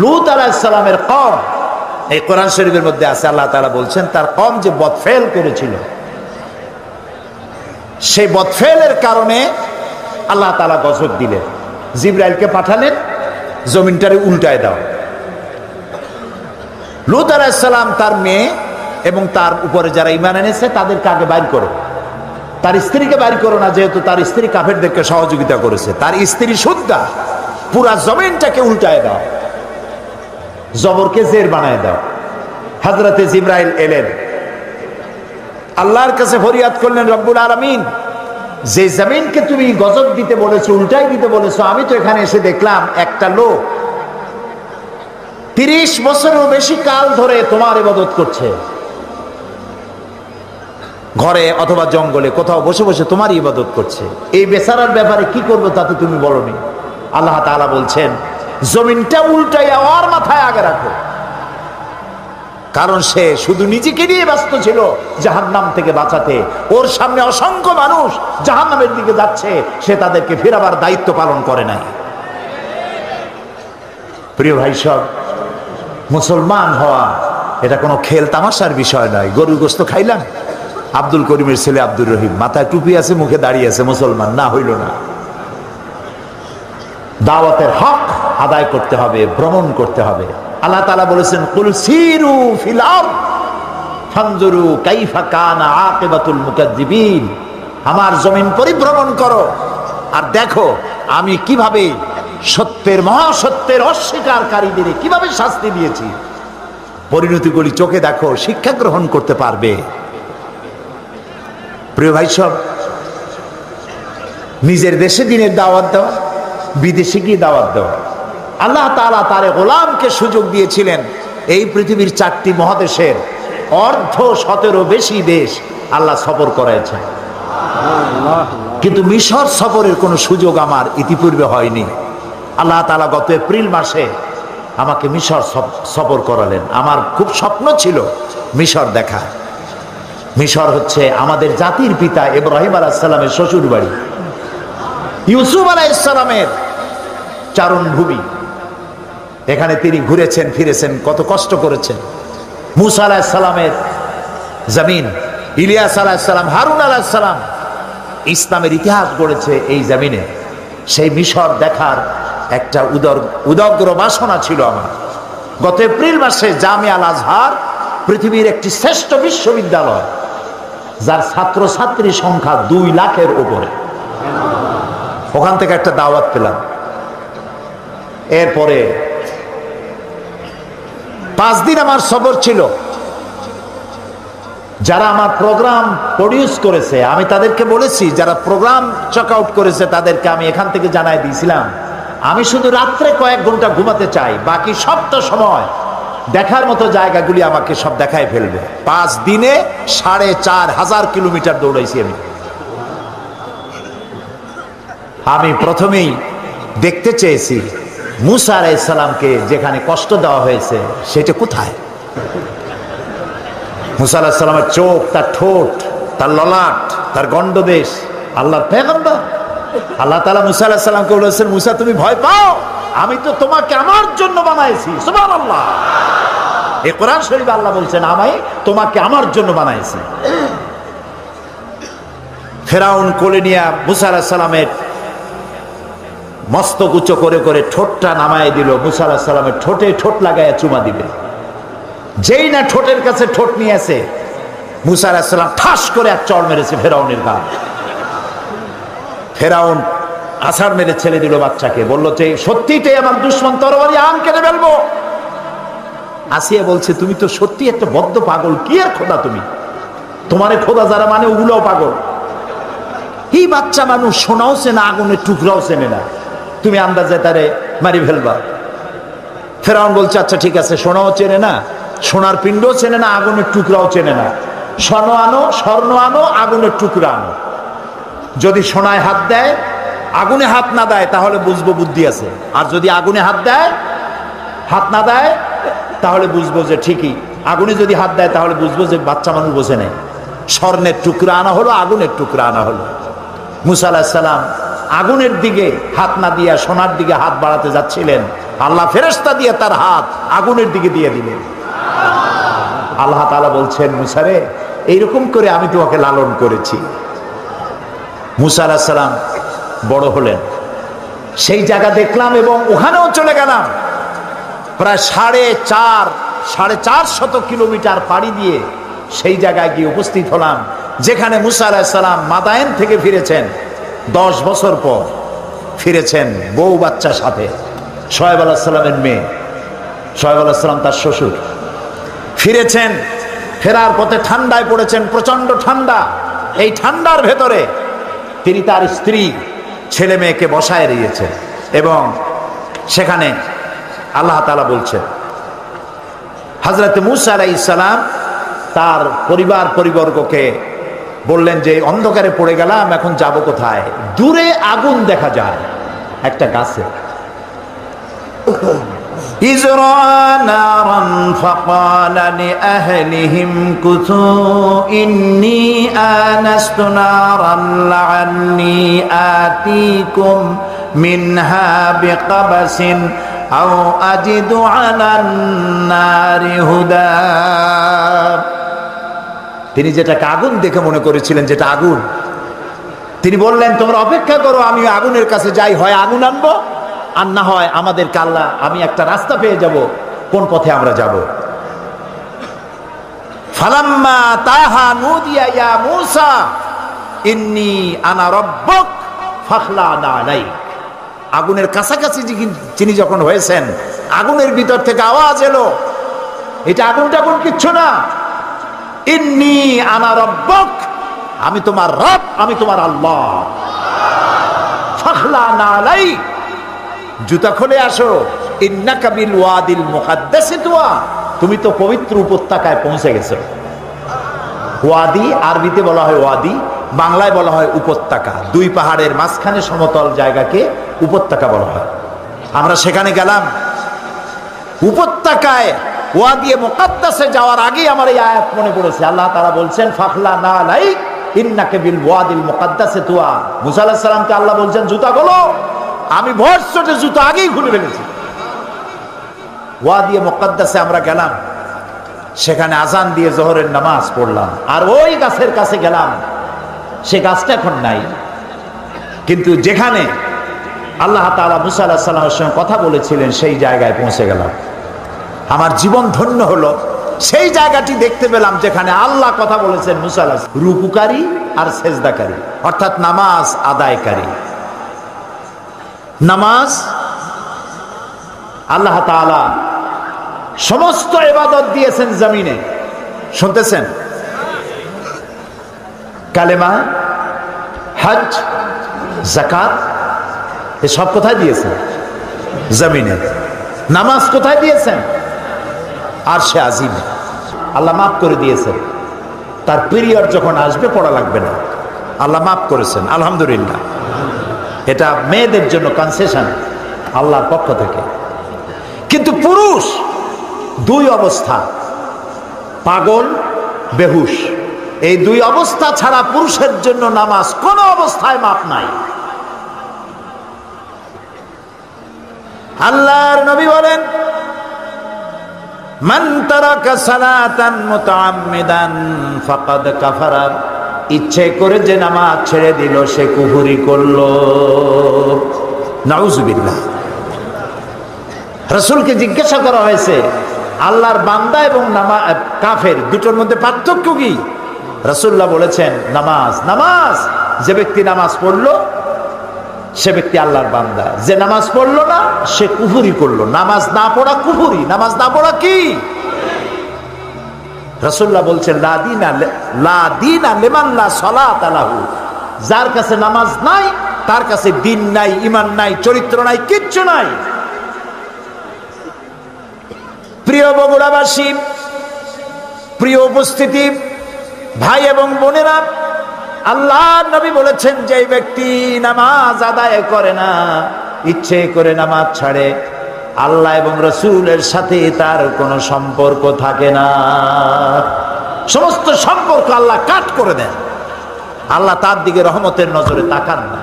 লূত আলাইহিস সালামের কওম, এই কোরআন শরীফের মধ্যে আছে, আল্লাহ তাআলা বলছেন তার কওম যে বদফেল করেছিল, সেই বদফেলের কারণে আল্লাহ তাআলা গজব দিলেন, জিবরাইলকে পাঠালেন জমিনটারে উল্টায় দাও। লূত আলাইহিস সালাম তার মেয়ে এবং তার উপরে যারা ঈমান এনেছে তাদেরকে আগে বাইর করো, তার স্ত্রীকে বাইর করো না, যেহেতু তার স্ত্রী কাফেরদেরকে সহযোগিতা করেছে। তার স্ত্রী সুদ্ধা, পুরা জমিনটাকে উল্টায় দাও, জবরকে জের বানায় দাও। হযরতে জিবরাইল এলেন, আল্লাহর কাছে ফরিয়াদ করলেন, রব্বুল আলামিন, যে জমিনকে তুমি গজব দিতে বলেছো, উল্টাই দিতে বলেছো, আমি তো এখানে এসে দেখলাম একটা লোক 30 বছরেরও বেশি কাল ধরে তোমার ইবাদত করছে, ঘরে অথবা জঙ্গলে কোথাও বসে বসে তোমার ইবাদত করছে। এই বেচারার ব্যাপারে কি করবো তা তো তুমি বলোনি। আল্লাহ তাআলা বলছেন, জমিনটা উল্টাইয়া ওর মাথায় আগে রাখো, কারণ সে শুধু নিজেকে নিয়ে ব্যস্ত ছিল জাহান্নাম থেকে বাঁচাতে। ওর সামনে অসংখ্য মানুষ জাহান্নামের দিকে যাচ্ছে, সে তাদেরকে ফেরাবার দায়িত্ব পালন করে নাই। প্রিয় ভাই সব, মুসলমান হওয়া এটা কোনো খেল তামাশার বিষয় নয়। গরুর গোশত খাইলাম, আব্দুল করিমের ছেলে আব্দুর রহিম, মাথায় টুপি আছে, মুখে দাঁড়িয়ে আছে, মুসলমান না হইল না। দাওয়াতের হক আদায় করতে হবে, ভ্রমণ করতে হবে। আল্লাহ তাআলা বলেছেন, কুল সিরু ফিল আরদ ফানজুরু কাইফা কানা আকিবাতুল মুকাজ্জিবিন, আমার জমিন পরিভ্রমণ করো আর দেখো আমি কিভাবে সত্যের, মহাসত্যের অস্বীকারীদের কিভাবে শাস্তি দিয়েছি। পরিণতিগুলি চোখে দেখো, শিক্ষা গ্রহণ করতে পারবে। প্রিয় ভাই সব, নিজের দেশে দিনের দাওয়াত দেওয়া, বিদেশে গিয়ে দাওয়াত দেওয়া। আল্লাহ তাআলা তার গোলামকে সুযোগ দিয়েছিলেন এই পৃথিবীর 4টি মহাদেশের 1/17 বেশি দেশ আল্লাহ সফর করাইছেন, কিন্তু মিশর সফরের কোনো সুযোগ আমার ইতিপূর্বে হয়নি। আল্লাহ তাআলা গত এপ্রিল মাসে আমাকে মিশর সফর করালেন। আমার খুব স্বপ্ন ছিল মিশর দেখা। মিশর হচ্ছে আমাদের জাতির পিতা ইব্রাহিম আলাইহিস সালামের শ্বশুর বাড়ি, ইউসুফ আলাইহিস সালামের চারণভূমি। এখানে তিনি ঘুরেছেন ফিরেছেন, কত কষ্ট করেছেন। মুসা আলাইহিস সালামের জমিন, ইলিয়াস আলাইহিস সালাম, হারুন আলাইহিস সালাম ইসলামের ইতিহাস গড়েছে এই জমিনে। সেই মিশর দেখার একটা উদগ্র বাসনা ছিল আমার। গত এপ্রিল মাসে জামিয়া আল আজহার পৃথিবীর একটি শ্রেষ্ঠ বিশ্ববিদ্যালয়, যার ছাত্রছাত্রী সংখ্যা 2 লাখের উপরে, ওখান থেকে একটা দাওয়াত পেলাম। এরপরে 5 দিন আমার সফর ছিল। যারা আমার প্রোগ্রাম প্রডিউস করেছে আমি তাদেরকে বলেছি, যারা প্রোগ্রাম চেক আউট করেছে তাদেরকে আমি এখান থেকে জানাই দিয়েছিলাম, আমি শুধু রাত্রে কয়েক ঘন্টা ঘুমাতে চাই, বাকি সবটা সময় দেখার মতো জায়গাগুলি আমাকে সব দেখায় ফেলবে। 5 দিনে 4500 কিলোমিটার দৌড়াইছি আমি প্রথমেই দেখতে চেয়েছি মুসা আলাইহিস সালামকে যেখানে কষ্ট দেওয়া হয়েছে সেটা কোথায়। মুসা আলাইহিস সালামের চোখ, তার ঠোঁট, তার ললাট, তার গণ্ডদেশ, আল্লাহর পয়গম্বর। আল্লাহ তাআলা মুসা আলাইহিস সালামকে বলেছেন, মুসা তুমি ভয় পাও, আমি তো তোমাকে আমার জন্য বানাইছি। সুবহানাল্লাহ, এই কোরআন শরীফে আল্লাহ বলছেন, আমি তোমাকে আমার জন্য বানাইছি। ফেরাউন কোলে নিয়ে মুসা আলাইহিস সালামের মস্তক উঁচু করে করে ঠোঁটটা নামায় দিল। মুসা আলাইহিস সালামের ঠোঁটে ঠোঁট লাগাইয়া চুমা দিবে। যেই না ঠোঁটের কাছে ঠোঁট নিয়েছে, মুসা আলাইহিস সালাম ঠাস করে এক চড় মেরেছে ফেরাউনের গায়ে। ফেরাউন আছাড় মেরে ছেড়ে দিল বাচ্চাকে, বললো যে সত্যিটাই আমার দুশমন, তরবারি আন কেটে ফেলবো। আসিয়া বলছে, তুমি তো সত্যি একটা বদ্ধ পাগল, কি আর খোদা তুমি, তোমারে খোদা যারা মানে ওগুলোও পাগল। এই বাচ্চা মানুষ সোনাও চেনে, আগুনের টুকরাও চেনে না, তুমি আন্দাজে তারে মারি ফেলবা। ফেরাউন বলছে, আচ্ছা ঠিক আছে, সোনাও চেনে না, সোনার পিণ্ডও চেনে না, আগুনের টুকরাও চেনে না, স্বর্ণ আনো, আগুনের টুকরা আনো। যদি সোনায় হাত দেয়, আগুনে হাত না দেয়, তাহলে বুঝবো বুদ্ধি আছে। আর যদি আগুনে হাত দেয়, হাত না দেয়, তাহলে বুঝবো যে ঠিকই। আগুনে যদি হাত দেয় তাহলে বুঝবো যে বাচ্চা মানুষ বোঝে নেই। স্বর্ণের টুকরা আনা হলো, আগুনের টুকরা আনা হলো। মুসা আলাইহিস সালাম আগুনের দিকে হাত না দিয়া সোনার দিকে হাত বাড়াতে যাচ্ছিলেন, আল্লাহ ফেরেশতা দিয়ে তার হাত আগুনের দিকে দিয়ে দিলেন। আল্লাহ তাআলা বলছেন, মুসা রে, এইরকম করে আমি তোমাকে লালন করেছি। মুসা আলাইহিস সালাম বড় হলেন, সেই জায়গা দেখলাম এবং ওখানেও চলে গেলাম। প্রায় 450 কিলোমিটার পাড়ি দিয়ে সেই জায়গায় গিয়ে উপস্থিত হলাম, যেখানে মুসা আলাইহিস সালাম মাদায়েন থেকে ফিরেছেন। 10 বছর পর ফিরেছেন বউ বাচ্চার সাথে। শোয়েব আলাইহিস সালামের মেয়ে, শোয়েব আলাইহিস সালাম তার শ্বশুর, ফিরেছেন। ফেরার পথে ঠান্ডায় পড়েছেন, প্রচন্ড ঠান্ডা। এই ঠান্ডার ভেতরে তিনি তার স্ত্রী ছেলে মেয়েকে বসায় দিয়েছেন এবং সেখানে আল্লাহ তাআলা বলছেন, হযরত মুসা আলাইহিস সালাম তার পরিবর্গকে বললেন যে অন্ধকারে পড়ে গেলাম, এখন যাব কোথায়? দূরে আগুন দেখা যায় একটা গাছে। ইজরা নারান ফাকালা লিআহলিহিম কুতু ইন্নী আনাস্তু নারান লাআল্লী আতীকুম মিনহা বিকাবাসিন আও আজিদু আলান নারি হুদা। তিনি যেটাকে আগুন দেখে মনে করেছিলেন যেটা আগুন, তিনি বললেন তোমরা অপেক্ষা করো, আমি আগুনের কাছে যাই, হয় আগুন আনবো আর না হয় আমাদেরকে আল্লাহ, আমি একটা রাস্তা পেয়ে যাব কোন পথে আমরা যাব। ফালাম্মা তাহা নুদিয়া ইয়া মূসা ইন্নী আনা রাব্বুক ফাখলা'না আলাইক। আগুনের কাছাকাছি যিনি যখন হয়েছেন, আগুনের ভিতর থেকে আওয়াজ এলো, এটা আগুন টাগুন কিচ্ছু না, ইন্নী আনা রাব্বুক, আমি তোমার রব, আমি তোমার আল্লাহ। ফাখলা'না আলাইক, জুতা খুলে আসো। ইন্নাকা বিল ওয়াদিল মুকাদ্দাসি তুয়া, তুমি তো পবিত্র উপত্যকায় পৌঁছে গেছো। ওয়াদি আরবিতে বলা হয় ওয়াদি, বাংলায় বলা হয় উপত্যকা। দুই পাহাড়ের মাঝখানে সমতল জায়গাকে উপত্যকা বলা হয়। আমরা সেখানে গেলাম। উপত্যকায় ওয়াদি মুকাদ্দাসে যাওয়ার আগে আমার এই আয়াত মনে পড়েছে। আল্লাহ তাআলা বলছেন ফাখলা'না আলাইক ইন্নাকা বিল ওয়াদিল মুকাদ্দাসি তুয়া। মুসা আলাইহিস সালামকে আল্লাহ বলছেন জুতা খোলো, আমি ভর চটে জুতা আগেই খুলে ফেলেছি। ওয়াদি মুকাদ্দাসে আমরা গেলাম, সেখানে আজান দিয়ে জোহরের নামাজ পড়লাম। আর ওই গাছের কাছে গেলাম, সে গাছটা এখন নাই, কিন্তু যেখানে আল্লাহ তাআলা মুসা আলাইহিস সালামের সঙ্গে কথা বলেছিলেন সেই জায়গায় পৌঁছে গেলাম। আমার জীবন ধন্য হলো, সেই জায়গাটি দেখতে পেলাম যেখানে আল্লাহ কথা বলেছেন মুসা আলাইহিস সালাম, রুকুকারী আর সেজদাকারী, অর্থাৎ নামাজ আদায়কারী। নামাজ আল্লাহ তাআলা সমস্ত ইবাদত দিয়েছেন জমিনে, শুনতেছেন? কালেমা, হজ, যাকাত, এসব কোথায় দিয়েছেন? জমিনে। নামাজ কোথায় দিয়েছেন? আরশে আজিম। আল্লাহ মাফ করে দিয়েছেন, তার পিরিয়ড যখন আসবে পড়া লাগবে না, আল্লাহ মাফ করেছেন, আলহামদুলিল্লাহ। এটা মেয়েদের জন্য কনসেশন আল্লাহর পক্ষ থেকে। কিন্তু পুরুষ দুই অবস্থা, পাগল, বেহুশ, এই দুই অবস্থা ছাড়া পুরুষের জন্য নামাজ কোন অবস্থায় মাপ নাই। আল্লাহর নবী বলেন, মান তারাকা সালাতান মুতাআম্মিদান ফাকাদ কাফারা, ইচ্ছে করে যে নামাজ ছেড়ে দিল সে কুফরি করলো। নাউজুবিল্লাহ। রাসূলকে জিজ্ঞাসা করা হয়েছে আল্লাহর বান্দা এবং কাফের দুটোর মধ্যে পার্থক্য কি? রাসূলুল্লাহ বলেছেন নামাজ। নামাজ, যে ব্যক্তি নামাজ পড়লো সে ব্যক্তি আল্লাহর বান্দা, যে নামাজ পড়লো না সে কুফরি করলো। নামাজ না পড়া কুফরি, নামাজ না পড়া কি? রাসূলুল্লাহ বলছেন লা দীনা লিমান লা সালাতা লাহু, যার কাছে নামাজ নাই তার কাছে দিন নাই, ঈমান নাই, চরিত্র নাই, কিচ্ছু নাই। প্রিয় বগুড়াবাসী, প্রিয় উপস্থিতি, ভাই এবং বোনেরা, আল্লাহ নবী বলেছেন যে ব্যক্তি নামাজ আদায় করে না, ইচ্ছে করে নামাজ ছাড়ে, আল্লাহ এবং রাসূলের সাথে তার কোনো সম্পর্ক থাকে না। সমস্ত সম্পর্ক আল্লাহ কাট করে দেন। আল্লাহ তার দিকে রহমতের নজরে তাকান না।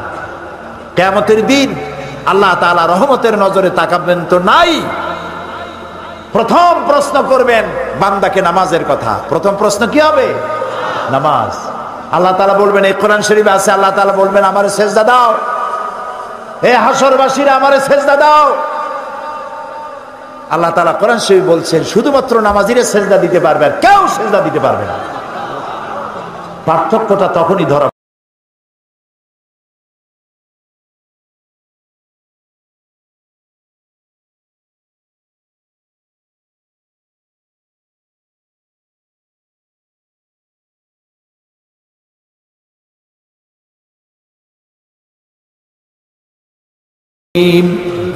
কিয়ামতের দিন আল্লাহ তাআলা রহমতের নজরে তাকাবেন তো নাই। প্রথম প্রশ্ন করবেন বান্দাকে নামাজের কথা। প্রথম প্রশ্ন কি হবে? নামাজ। আল্লাহ তাআলা বলবেন, এই কোরআন শরীফে আছে, আল্লাহ তাআলা বলবেন আমারে সেজদা দাও, হে হাসরবাসীরা আমারে সেজদা দাও। আল্লাহ তাআলা কোরআন শরীফ বলছেন শুধুমাত্র নামাজিরা সেজদা দিতে পারবে, আর কেউ সেজদা দিতে পারবে না। পার্থক্যটা তখনই ধরা।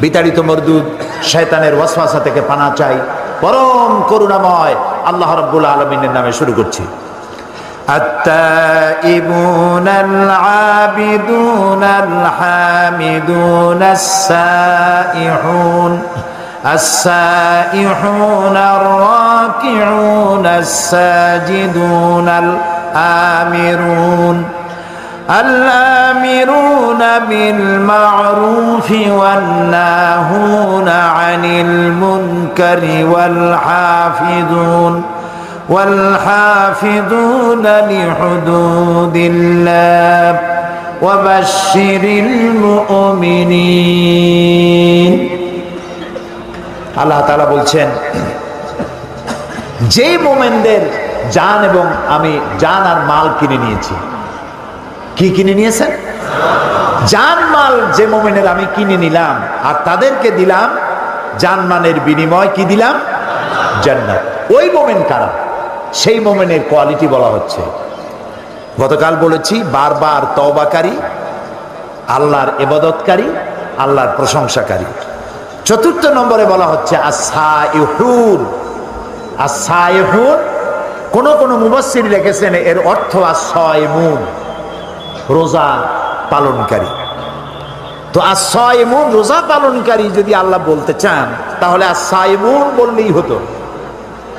বিতাড়িত মরদুদ শয়তানের ওয়াসওয়াসা থেকে পানা চাই পরম করুণাময় আল্লাহ রাব্বুল আলামিনের নামে শুরু করছি। আত-তাইবুনাল আবিদুনাল হামিদুনাস সাইহুন আস-সাইহুনার রাকিউনাস সাজিদুনাল আমিরুন الآمرون بالمعروف والناهون عن المنكر والحافظون لحدود الله وبشر المؤمنين। আল্লাহ তাআলা বলছেন যে মুমিনদের জান এবং আমি জান আর মাল কিনে নিয়েছি। কি কিনে নিয়েছেন? জান মাল যে মুমিনের আমি কিনে নিলাম আর তাদেরকে দিলাম জানমানের বিনিময় কি দিলাম? জান্নাত। ওই মুমিন কারা? সেই মুমিনের কোয়ালিটি বলা হচ্ছে। গতকাল বলেছি বারবার তওবাকারী, আল্লাহর ইবাদতকারী, আল্লাহর প্রশংসাকারী। চতুর্থ নম্বরে বলা হচ্ছে as-সাইহুন। as-সাইহুন কোন কোন মুফাসসির লিখেছেন এর অর্থ as-সাইমুন, রোজা পালনকারী। তো as-সাইমুন রোজা পালনকারী যদি আল্লাহ বলতে চান তাহলে as-সাইমুন বললেই হতো,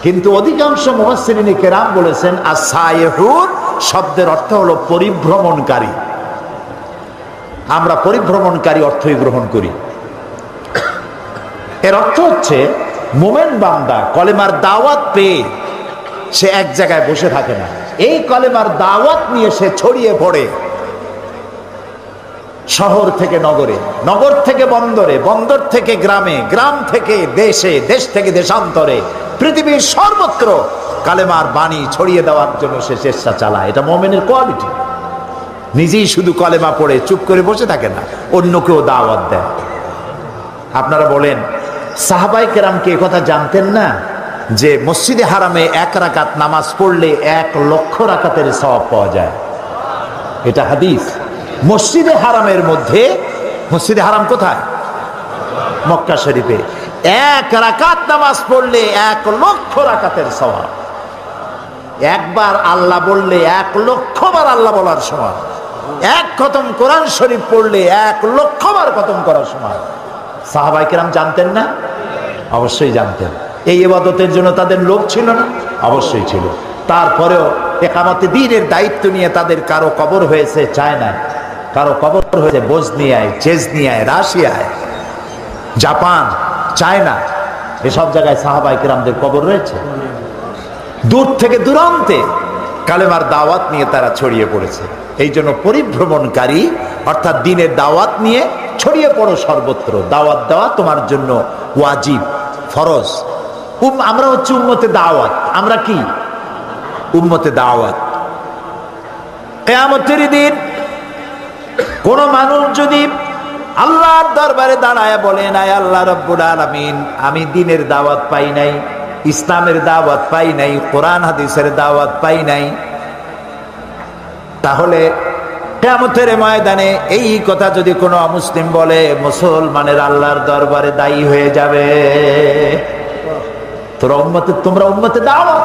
কিন্তু অধিকাংশ মুফাসসিরিনে কেরাম বলেছেন as-সাইহুন শব্দের অর্থ হলো পরিভ্রমণকারী। আমরা পরিভ্রমণকারী অর্থই গ্রহণ করি। এর অর্থ হচ্ছে মুমিন বান্দা কলেমার দাওয়াত পেয়ে সে এক জায়গায় বসে থাকে না, এই কলেমার দাওয়াত নিয়ে সে ছড়িয়ে পড়ে শহর থেকে নগরে, নগর থেকে বন্দরে, বন্দর থেকে গ্রামে, গ্রাম থেকে দেশে, দেশ থেকে দেশান্তরে, পৃথিবীর সর্বত্র কালেমার বাণী ছড়িয়ে দেওয়ার জন্য সে চেষ্টা চালায়। এটা মুমিনের কোয়ালিটি। নিজেই শুধু কলেমা পড়ে চুপ করে বসে থাকে না, অন্যকেও দাওয়াত দেয়। আপনারা বলেন সাহাবায়ে কেরাম কি একথা জানতেন না যে মসজিদে হারামে 1 রাকাত নামাজ পড়লে 1 লক্ষ রাকাতের সওয়াব পাওয়া যায়? এটা হাদিস। মসজিদে হারামের মধ্যে, মসজিদে হারাম কোথায়? মক্কা শরীফে। 1 রাকাত নামাজ পড়লে 1 লক্ষ রাকাতের সওয়াব। একবার আল্লাহ বললে 1 লক্ষ বার আল্লাহ বলার সমান। 1 খতম কোরআন শরীফ পড়লে 1 লক্ষ বার খতম করার সমান। সাহাবায়ে কেরাম জানতেন না? অবশ্যই জানতেন। এই ইবাদতের জন্য তাদের লোভ ছিল না? অবশ্যই ছিল। তারপরেও ইকামতে দ্বীনের দায়িত্ব নিয়ে তাদের কারো কবর হয়েছে চায়না, কারো কবর হয়েছে বসনিয়ায়, চেচনিয়ায়, রাশিয়ায়, জাপান, চায়না, এসব জায়গায় সাহাবায়ে কেরামদের কবর রয়েছে। দূর থেকে দূরান্তে কালেমার দাওয়াত নিয়ে তারা ছড়িয়ে পড়েছে। এই জন্য পরিভ্রমণকারী অর্থাৎ দ্বীনের দাওয়াত নিয়ে ছড়িয়ে পড়ো সর্বত্র। দাওয়াত দেওয়া তোমার জন্য ওয়াজিব, ফরজ। আমরা হচ্ছে উম্মতে দাওয়াত। আমরা কি? উম্মতে দাওয়াত। কিয়ামতের দিন কোন মানুষ যদি আল্লাহর দরবারে দাঁড়ায় বলেন, আয় আল্লাহ রাব্বুল আলামিন, আমি দ্বীনের দাওয়াত পাই নাই, ইসলামের দাওয়াত পাই নাই, কোরআন হাদিসের দাওয়াত পাই নাই, তাহলে কিয়ামতের ময়দানে এই কথা যদি কোনো অমুসলিম বলে, মুসলমানের আল্লাহর দরবারে দায়ী হয়ে যাবে। তোমরা উম্মতে দাওয়াত।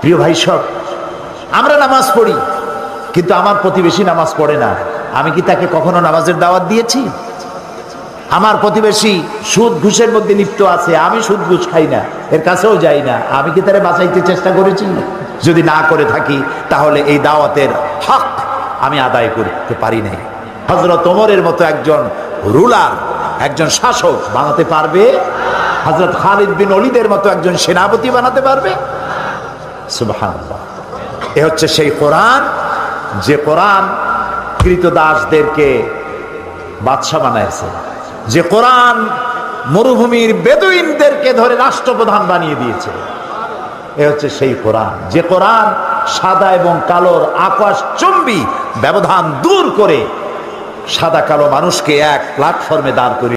প্রিয় ভাই সব, আমরা নামাজ পড়ি কিন্তু আমার প্রতিবেশী নামাজ পড়ে না। আমি কি তাকে কখনো নামাজের দাওয়াত দিয়েছি? আমার প্রতিবেশী সুদ ঘুষের মধ্যে লিপ্ত আছে, আমি সুদ ঘুষ খাই না, এর কাছেও যাই না, আমি কি তারে বাঁচাইতে চেষ্টা করেছি? যদি না করে থাকি তাহলে এই দাওয়াতের হক আমি আদায় করতে পারি নাই। হযরত ওমরের মতো একজন রুলার, একজন শাসক বানাতে পারবে? হযরত খালিদ বিন ওলীদের মতো একজন সেনাপতি বানাতে পারবে? সুবহানাল্লাহ। এ হচ্ছে সেই কোরআন, যে কোরআন কৃতদাসদেরকে বাদশা বানাইছে, যে কোরআন মরুভূমির বেদুইনদেরকে ধরে রাষ্ট্রপ্রধান বানিয়ে দিয়েছে। এ হচ্ছে সেই কোরআন, যে কোরআন সাদা এবং কালোর আকাশচুম্বী ব্যবধান দূর করে সাদা কালো মানুষকে এক প্ল্যাটফর্মে দাঁড় করে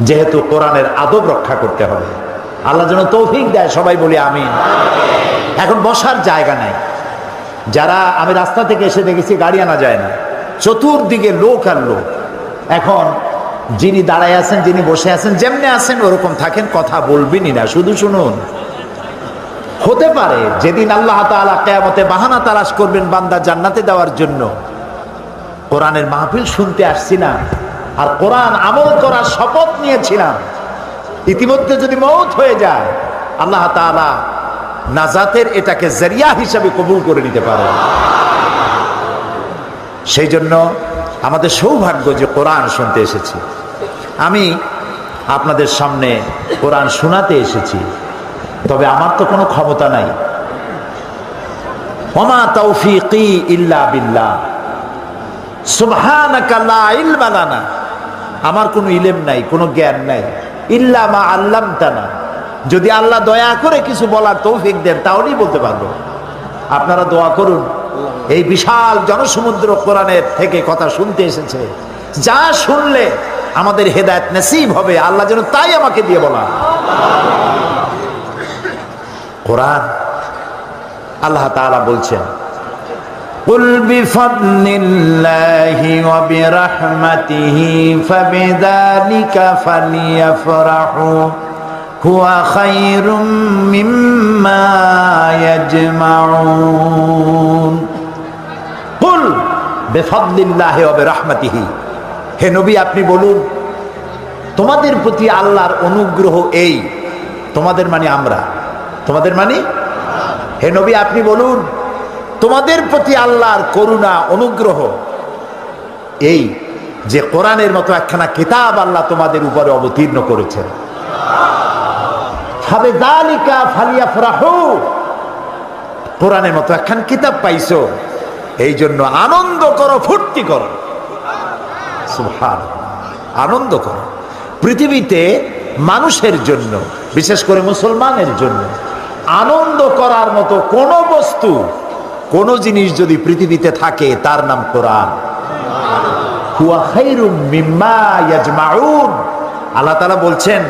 যেহেতু কোরআনের আদব রক্ষা করতে হবে, আল্লাহ যেন তৌফিক দেয়, সবাই বলি আমিন। এখন বসার জায়গা নাই। যারা, আমি রাস্তা থেকে এসে দেখেছি গাড়ি আনা যায় না, চতুর্দিকে লোক আর লোক। এখন যিনি দাঁড়ায় আছেন, যিনি বসে আছেন, যেমনি আছেন ওরকম থাকেন, কথা বলবেনই না, শুধু শুনুন। হতে পারে যেদিন আল্লাহ তাআলা কিয়ামতে বাহানা তালাশ করবেন বান্দা জান্নাতে দেওয়ার জন্য, কোরআনের মাহফিল শুনতে আসছি না আর কোরআন আমল করার শপথ নিয়েছিলাম, ইতিমধ্যে যদি মওত হয়ে যায়, আল্লাহ তাআলা নাজাতের এটাকে জরিয়া হিসাবে কবুল করে নিতে পারে। সেই জন্য আমাদের সৌভাগ্য যে কোরআন শুনতে এসেছি। আমি আপনাদের সামনে কোরআন শোনাতে এসেছি, তবে আমার তো কোনো ক্ষমতা নাই। ওমা তাওফীকি ইল্লা বিল্লাহ, সুবহানাকা লা ইলমা লানা, আমার কোনো ইলম নাই, কোনো জ্ঞান নাই, ইল্লা মা আল্লামতানা, যদি আল্লাহ দয়া করে কিছু বলার তৌফিক দেন তাহলেই বলতে পারবো। আপনারা দোয়া করুন, এই বিশাল জনসমুদ্র কোরআনের থেকে কথা শুনতে এসেছে, যা শুনলে আমাদের হেদায়েত নসিব হবে আল্লাহ যেন তাই আমাকে দিয়ে বলা। কোরআন আল্লাহ তাআলা বলছেন, কুল বিফাদলিল্লাহি ওয়া বিরহমাতিহি ফাবিযালিকা ফালিয়াফরাহু হুয়া খায়রুম মিম্মা ইয়াজমাউন। কুল বিফাদলিল্লাহি ওয়া বিরহমাতিহি, হে নবী আপনি বলুন তোমাদের প্রতি আল্লাহর অনুগ্রহ এই, তোমাদের মানে আমরা, তোমাদের মানে, হে নবী আপনি বলুন তোমাদের প্রতি আল্লাহর করুণা অনুগ্রহ এই যে কোরআনের মতো একখানা কিতাব আল্লাহ তোমাদের উপরে অবতীর্ণ করেছেন। ফাবিযালিকা ফালিয়াফরাহু, কোরআনের মতো একখান কিতাব পাইছো, এই জন্য আনন্দ করো, ফুর্তি করো, সুবহানাল্লাহ, আনন্দ করো। পৃথিবীতে মানুষের জন্য, বিশেষ করে মুসলমানের জন্য আনন্দ করার মতো কোন বস্তু, কোন জিনিস যদি পৃথিবীতে থাকে তার নাম কোরআন। হুয়া খায়রুম মিম্মা ইয়াজমাউন। আল্লাহ তাআলা বলছেন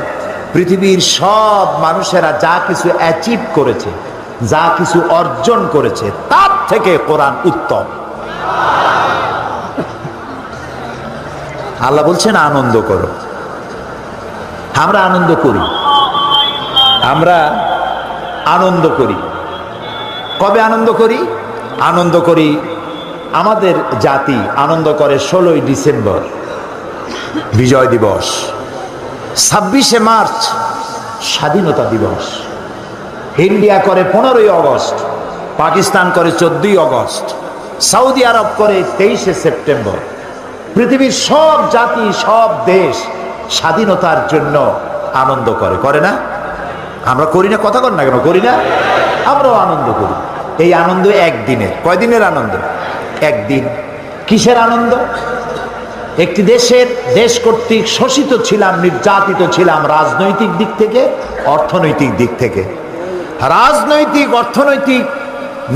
পৃথিবীর সব মানুষেরা যা কিছু অ্যাচিভ করেছে, যা কিছু অর্জন করেছে, তার থেকে কোরআন উত্তম। আল্লাহ বলছেন আনন্দ করো। আমরা আনন্দ করি, আমরা আনন্দ করি। কবে আনন্দ করি? আনন্দ করি, আমাদের জাতি আনন্দ করে 16ই ডিসেম্বর বিজয় দিবস, 26শে মার্চ স্বাধীনতা দিবস, ইন্ডিয়া করে 15ই আগস্ট, পাকিস্তান করে 14ই আগস্ট, সৌদি আরব করে 23শে সেপ্টেম্বর। পৃথিবীর সব জাতি, সব দেশ স্বাধীনতার জন্য আনন্দ করে, করে না? আমরা করি না? কথা বল না কেন, করি না? আমরাও আনন্দ করি। এই আনন্দ একদিনের। কয়দিনের আনন্দ? একদিন। কিসের আনন্দ? একটি দেশ কর্তৃক শোষিত ছিলাম, নির্যাতিত ছিলাম, রাজনৈতিক দিক থেকে, অর্থনৈতিক দিক থেকে। রাজনৈতিক, অর্থনৈতিক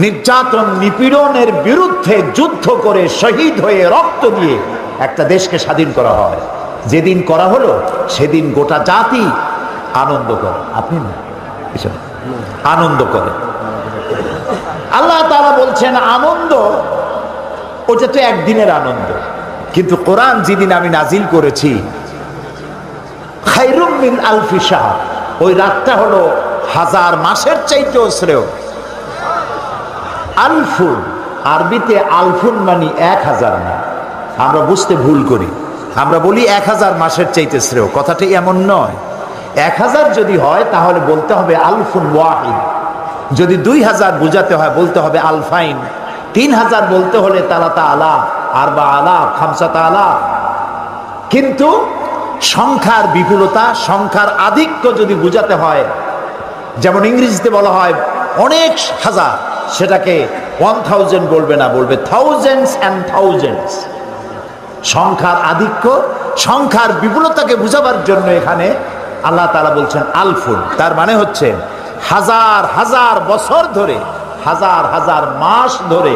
নির্যাতন, নিপীড়নের বিরুদ্ধে যুদ্ধ করে শহীদ হয়ে রক্ত দিয়ে একটা দেশকে স্বাধীন করা হয়। যেদিন করা হলো সেদিন গোটা জাতি আনন্দ করে। আপনি না, আনন্দ করে। আল্লাহ তাআলা বলছেন আনন্দ, ওটা তো একদিনের আনন্দ। কিন্তু কোরআন যেদিন আমি নাজিল করেছি, খায়রুম মিন আলফি শাহর, ওই রাতটা হলো 1000 মাসের চাইতেও শ্রেয়। আলফুন, আরবিতে আলফুন মানে 1000 না, আমরা বুঝতে ভুল করি। আমরা বলি 1000 মাসের চাইতে শ্রেয়। কথাটি এমন নয়। 1000 যদি হয় তাহলে বলতে হবে আলফুন ওয়াহিদ। যদি 2000 বুঝাতে হয় বলতে হবে আলফাইন। 3000 বলতে হলে তালাতা আলা, আরবা আলা, খামসাতা আলা। কিন্তু সংখ্যার বিপুলতা, সংখ্যার আধিক্য যদি বুঝাতে হয়, যেমন ইংরেজিতে বলা হয় অনেক হাজার, সেটাকে 1000 বলবে না, বলবে থাউজেন্ডস অ্যান্ড থাউজেন্ডস। সংখ্যার আধিক্য, সংখ্যার বিপুলতাকে বুঝাবার জন্য এখানে আল্লাহ তাআলা বলছেন আলফুন। তার মানে হচ্ছে 1000 হাজার বছর ধরে, 1000 হাজার মাস ধরে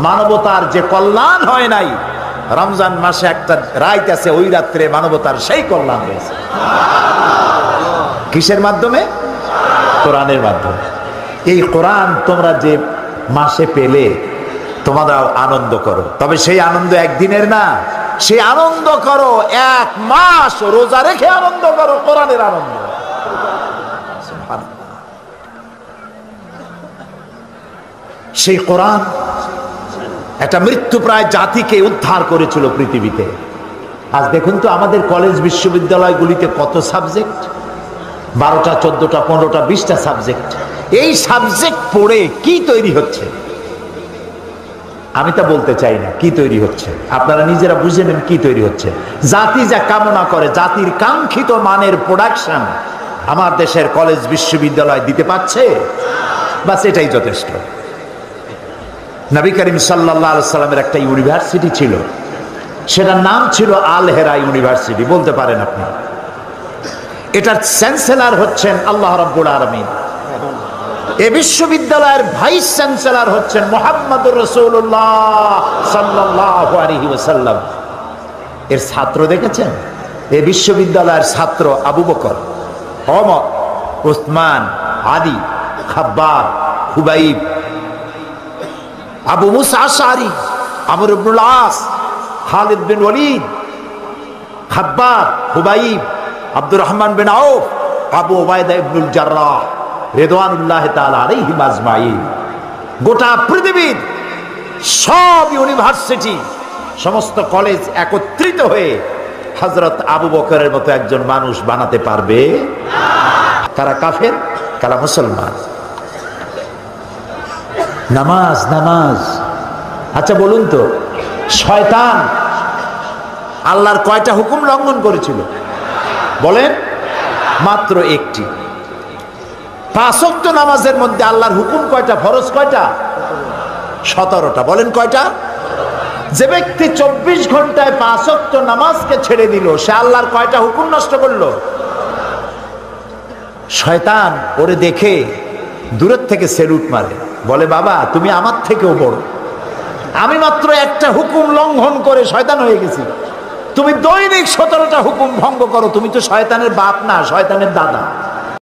মানবতার যে কল্যাণ হয় নাই, রমজান মাসে একটা রাত আছে, ওই রাত্রে মানবতার সেই কল্যাণ হয়েছে। কিসের মাধ্যমে? কোরআনের মাধ্যমে। এই কোরআন তোমরা যে মাসে পেলে তোমরাও আনন্দ করো, তবে সেই আনন্দ একদিনের না, সেই আনন্দ করো 1 মাস রোজা রেখে আনন্দ করো, কোরআনের আনন্দ। সেই কোরআন একটা মৃত্যুপ্রায় জাতিকে উদ্ধার করেছিল পৃথিবীতে। আজ দেখুন তো আমাদের কলেজ বিশ্ববিদ্যালয়গুলিতে কত সাবজেক্ট, 12টা 14টা 15টা 20টা সাবজেক্ট। এই সাবজেক্ট পড়ে কি তৈরি হচ্ছে আমি তা বলতে চাই না, কি তৈরি হচ্ছে আপনারা নিজেরা বুঝে নেন। কি তৈরি হচ্ছে? জাতি যা কামনা করে, জাতির কাঙ্ক্ষিত মানের প্রোডাকশন আমার দেশের কলেজ বিশ্ববিদ্যালয় দিতে পারছে, বাস এটাই যথেষ্ট। নবী করিম সাল্লাল্লাহু আলাইহি সাল্লামের একটা ইউনিভার্সিটি ছিল, সেটার নাম ছিল আল হেরা ইউনিভার্সিটি, বলতে পারেন আপনি। এটার চ্যান্সেলর হচ্ছেন আল্লাহ রাব্বুল আলামিন। এই বিশ্ববিদ্যালয়ের ভাইস চ্যান্সেলর হচ্ছেন মুহাম্মদুর রাসূলুল্লাহ সাল্লাল্লাহু আলাইহি ওয়াসাল্লাম। এর ছাত্র দেখেছেন? এই বিশ্ববিদ্যালয়ের ছাত্র আবু বকর, ওমর, উসমান, আলী, খাব্বাব, খুবাইব, আবু মুসা আশআরী, আমর ইবনুল আস, খালিদ বিন ওয়ালিদ, খাব্বাব, খুবাইব, আব্দুর রহমান বিন আউফ, আবু উবাইদা ইবনুল জাররাহ রিদওয়ানুল্লাহ তাআলা আলাইহিম আজমাইন। গোটা পৃথিবীর সব ইউনিভার্সিটি, সমস্ত কলেজ একত্রিত হয়ে হযরত আবু বকরের মতো একজন মানুষ বানাতে পারবে? কারা কাফের, কারা মুসলমান। নামাজ, নামাজ। আচ্ছা বলুন তো, শয়তান আল্লাহর কয়টা হুকুম লঙ্ঘন করেছিল বলেন? মাত্র একটি। 5 ওয়াক্ত নামাজের মধ্যে আল্লাহর হুকুম কয়টা, ফরজ কয়টা? 17টা। বলেন কয়টা? যে ব্যক্তি 24 ঘন্টায় 5 ওয়াক্ত নামাজকে ছেড়ে দিল, সে আল্লাহর কয়টা হুকুম নষ্ট করলো? শয়তান ওরে দেখে দূরের থেকে সেলুট মারে, বলে বাবা তুমি আমার থেকেও বড়, আমি মাত্র একটা হুকুম লঙ্ঘন করে শয়তান হয়ে গেছি, তুমি দৈনিক 17টা হুকুম ভঙ্গ করো, তুমি তো শয়তানের বাপ না, শয়তানের দাদা।